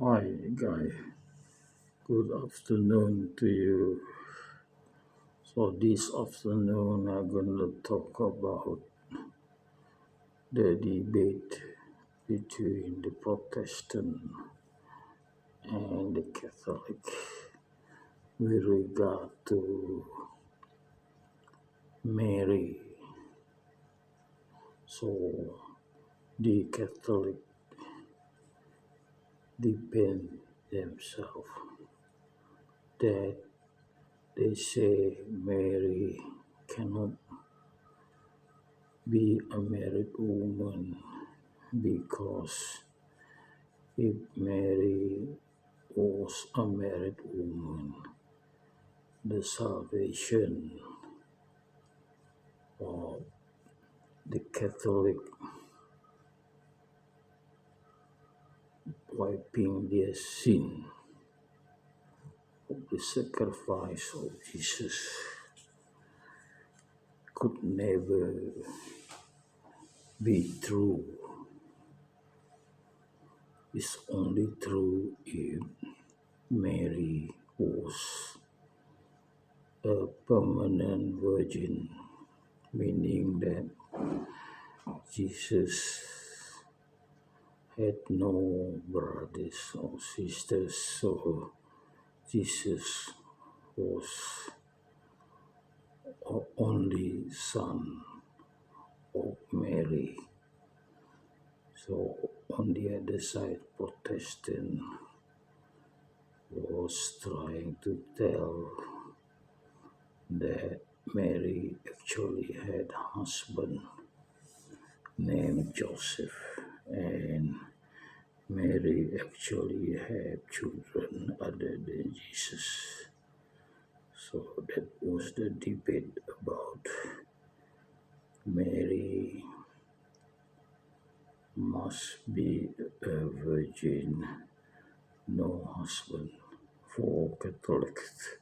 Hi, Guy. Good afternoon to you. So, this afternoon, I'm going to talk about the debate between the Protestant and the Catholic with regard to Mary. So, the Catholic defend themselves that they say Mary cannot be a married woman because if Mary was a married woman, the salvation of the Catholic wiping their sin of the sacrifice of Jesus could never be true. It's only true if Mary was a permanent virgin, meaning that Jesus had no brothers or sisters, so Jesus was the only son of Mary. So on the other side, Protestant was trying to tell that Mary actually had a husband named Joseph, and Mary actually had children other than Jesus. So that was the debate about Mary must be a virgin, no husband, for Catholics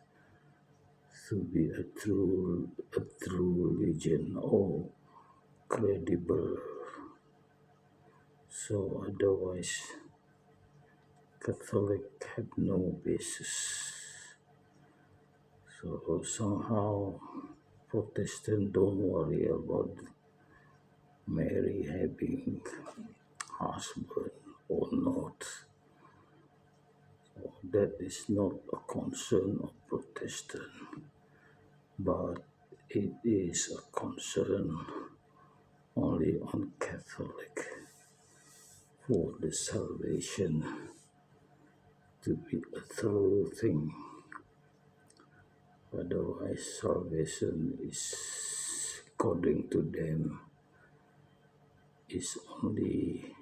to be a true religion or credible. So otherwise, Catholic had no basis. So somehow Protestant don't worry about Mary having husband or not. So that is not a concern of Protestant, but it is a concern only on Catholic for the salvation to be a true thing. Otherwise, salvation is, according to them, is only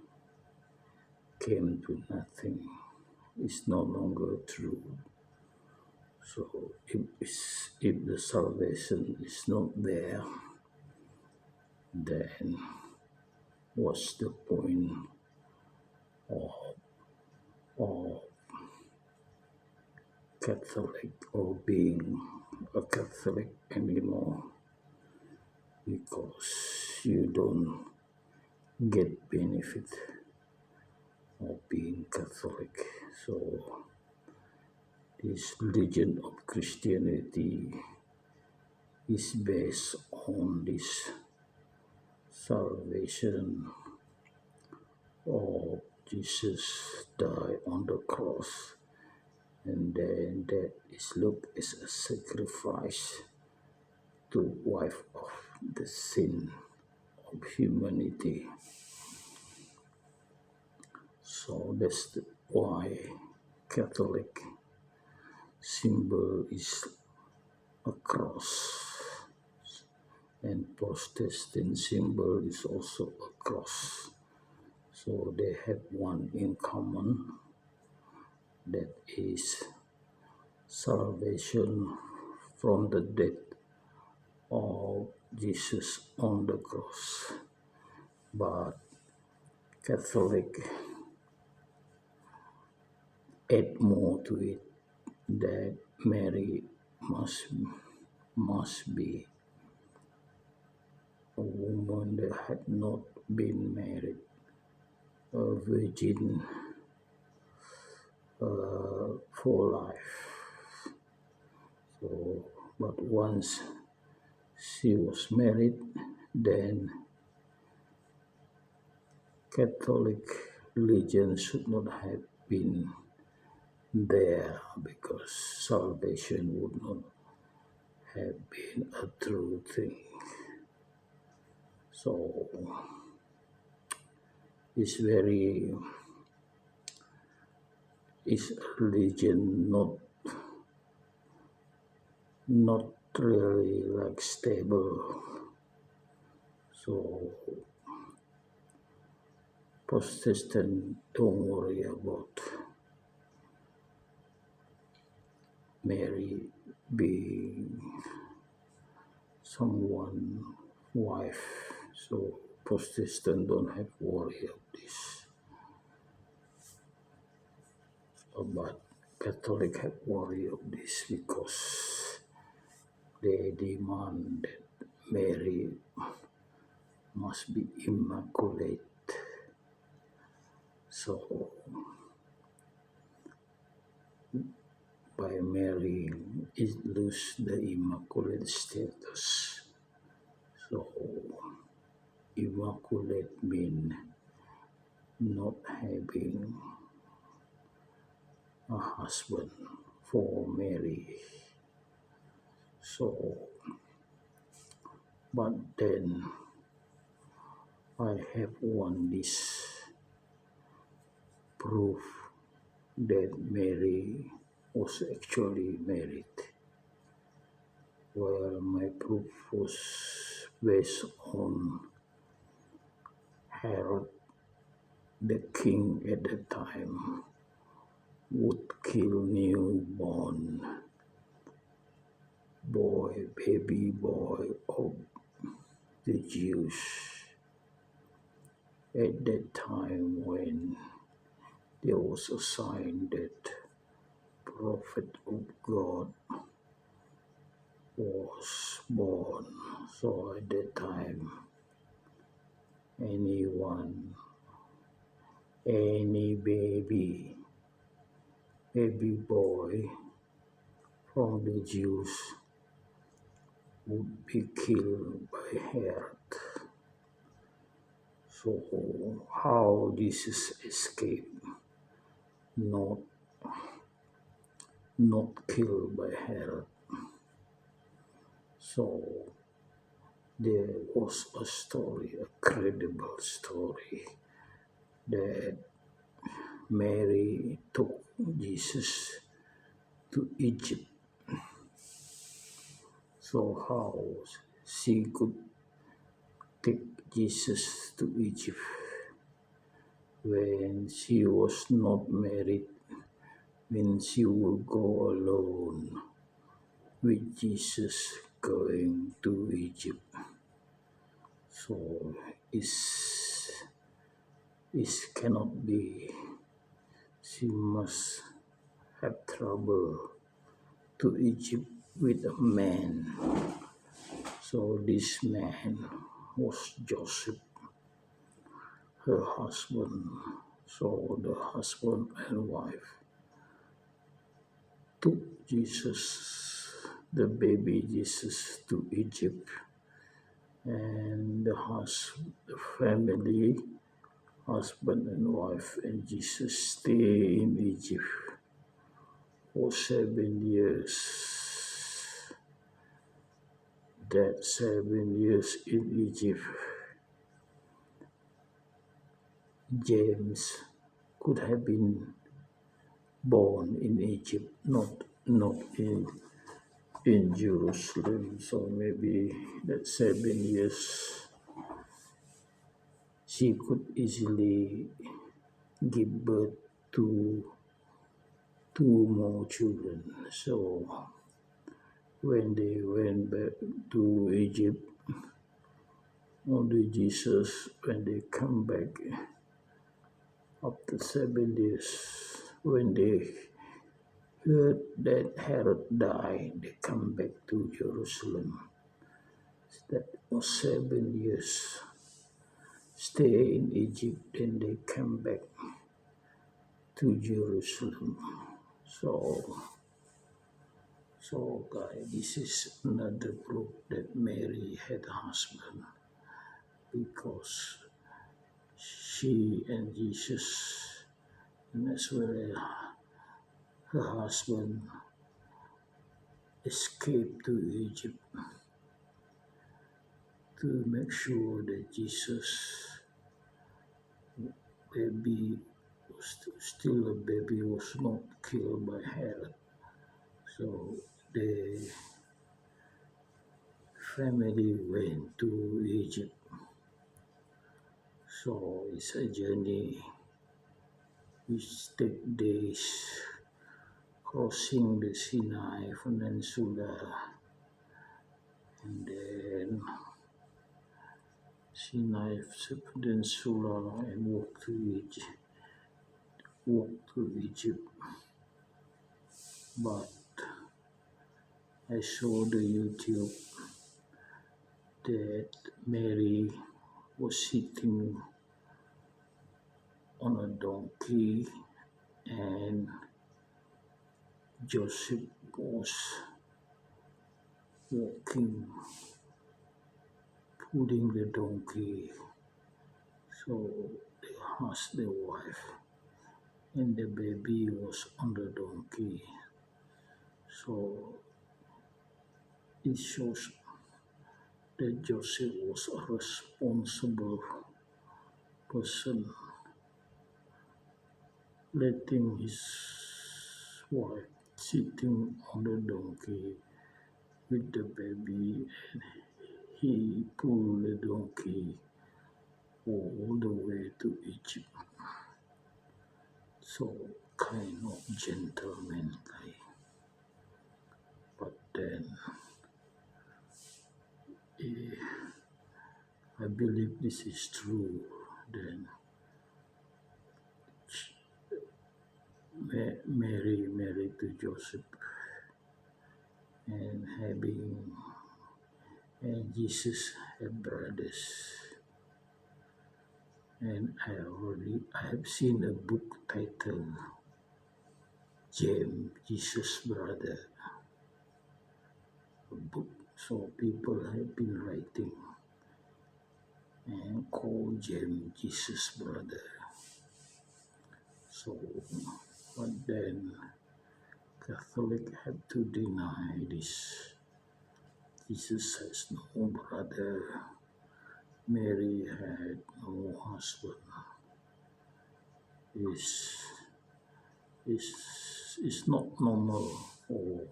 came to nothing. It's no longer true. So if the salvation is not there, then what's the point of, of Catholic or being a Catholic anymore? Because you don't get benefit of being Catholic. So this religion of Christianity is based on this salvation of Jesus died on the cross, and then that is looked as a sacrifice to wipe off the sin of humanity. So that's why Catholic symbol is a cross, and Protestant symbol is also a cross. So they have one in common, that is salvation from the death of Jesus on the cross. But Catholic add more to it, that Mary must be a woman that had not been married, a virgin, for life. So, but once she was married, then Catholic religion should not have been there because salvation would not have been a true thing. So it's religion not really like stable. So Protestant don't worry about Mary being someone wife. So Protestant don't have worry of this. But Catholic have worry of this because they demand that Mary must be immaculate. So by marrying, it lose the immaculate status. So immaculate mean not having a husband for Mary. So, but then I have this proof that Mary was actually married. Well, my proof was based on Herod, the king at the time, would kill newborn baby boy of the Jews at that time when there was a sign that prophet of God was born. So at that time, any baby boy from the Jews would be killed by Herod. So how Jesus escaped not killed by Herod? So there was a story, a credible story, that Mary took Jesus to Egypt. So how she could take Jesus to Egypt when she was not married, when she would go alone with Jesus going to Egypt. So it cannot be. She must have trouble to Egypt with a man. So this man was Joseph, her husband. So the husband and wife took Jesus, the baby Jesus, to Egypt, and the family, husband and wife, and Jesus stay in Egypt for 7 years. That 7 years in Egypt, James could have been born in Egypt, not in Jerusalem. So maybe that 7 years she could easily give birth to 2 more children. So when they went back to Egypt, only Jesus, when they come back after 7 years, when they heard that Herod died, they come back to Jerusalem. That was 7 years. Stay in Egypt, then they come back to Jerusalem. So, guys, this is another proof that Mary had a husband because she and Jesus, and as well as her husband, escaped to Egypt to make sure that Jesus, baby, still a baby, was not killed by Herod. So the family went to Egypt. So it's a journey which takes days, crossing the Sinai Peninsula, and then Sinai Peninsula and walk to Egypt. But I saw the YouTube that Mary was sitting on a donkey and Joseph was walking, pulling the donkey. So they asked the wife, and the baby was on the donkey. So it shows that Joseph was a responsible person, letting his wife sitting on the donkey with the baby, and he pulled the donkey all the way to Egypt. So kind of gentleman guy. But then I believe this is true. Then Mary married to Joseph and Jesus had brothers. And I have seen a book titled James, Jesus' brother. A book, so people have been writing and called James Jesus' brother. So, but then Catholic have to deny this. Jesus has no brother. Mary had no husband. It's not normal for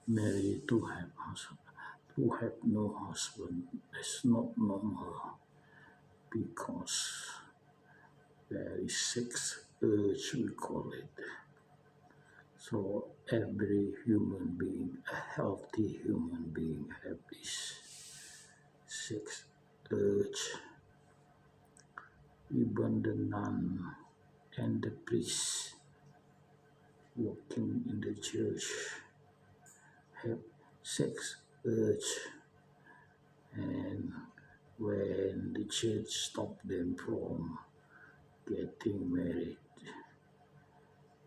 Mary to have no husband. It's not normal because there is sex urge, we call it. So every human being, a healthy human being, have this sex urge. Even the nun and the priest working in the church have sex urge, and when the church stopped them from getting married,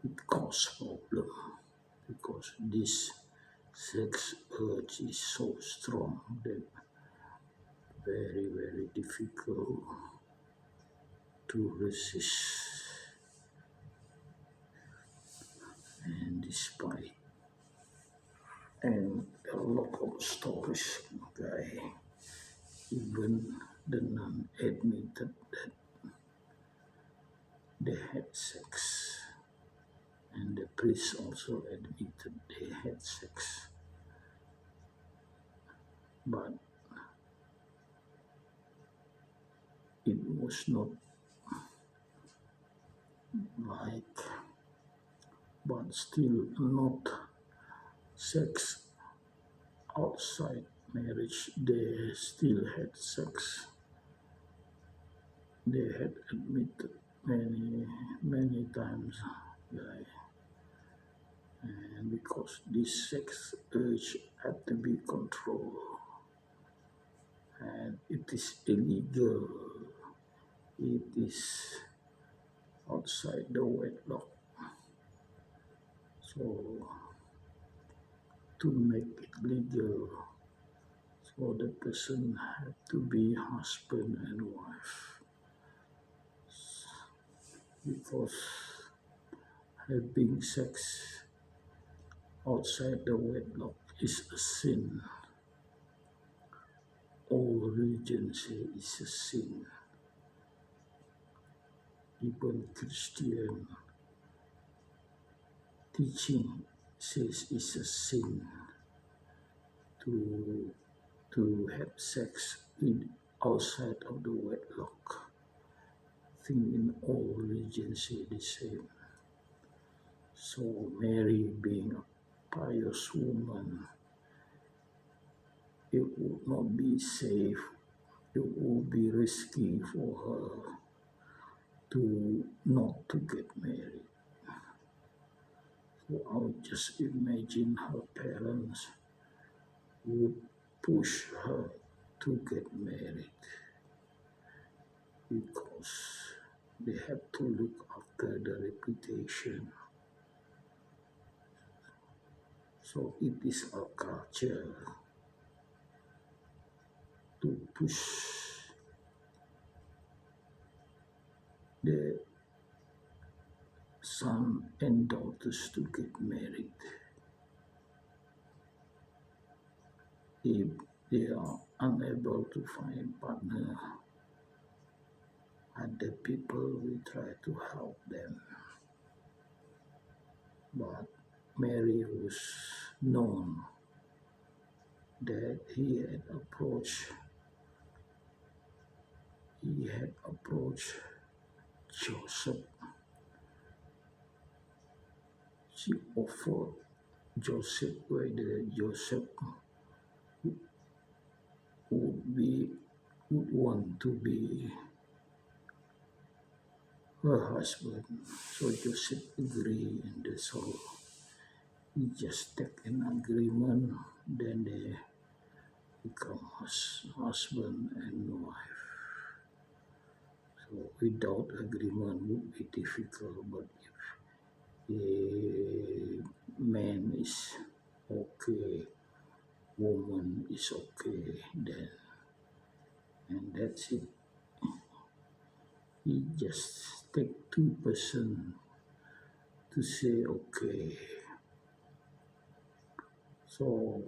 it caused problem because this sex urge is so strong that very, very difficult to resist. And despite and a lot of stories, okay, even the nun admitted that they had sex, and the priest also admitted they had sex. But it was not like, but still not sex outside marriage. They still had sex. They had admitted many times, and because this sex urge had to be controlled, and it is illegal. It is outside the wedlock. So to make it legal, so the person had to be husband and wife, because having sex outside the wedlock is a sin. All religions say it's a sin. Even Christian teaching says it's a sin to have sex outside of the wedlock. I think in all religions say the same. So Mary, being a pious woman, it would not be safe. It would be risky for her to not to get married. So I would just imagine her parents would push her to get married, because they have to look after the reputation. So it is our culture to push the son and daughters to get married. If they are unable to find partner, other people will try to help them. But Mary was known that he had approached Joseph. She offered Joseph whether Joseph would want to be her husband. So Joseph agreed, and that's all. He just take an agreement, then they become husband and wife. So without agreement would be difficult, but if the man is okay, woman is okay, then, and that's it. He just take 2% to say okay. So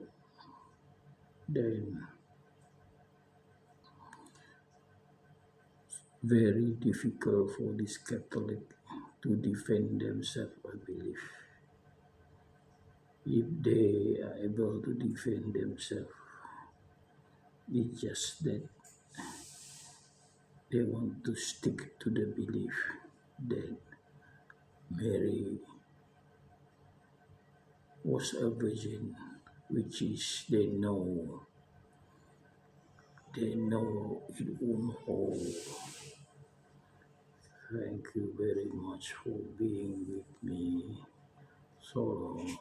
then very difficult for this Catholic to defend themselves, I believe. If they are able to defend themselves, it's just that they want to stick to the belief that Mary was a virgin, which is they know it won't hold. Thank you very much for being with me so long.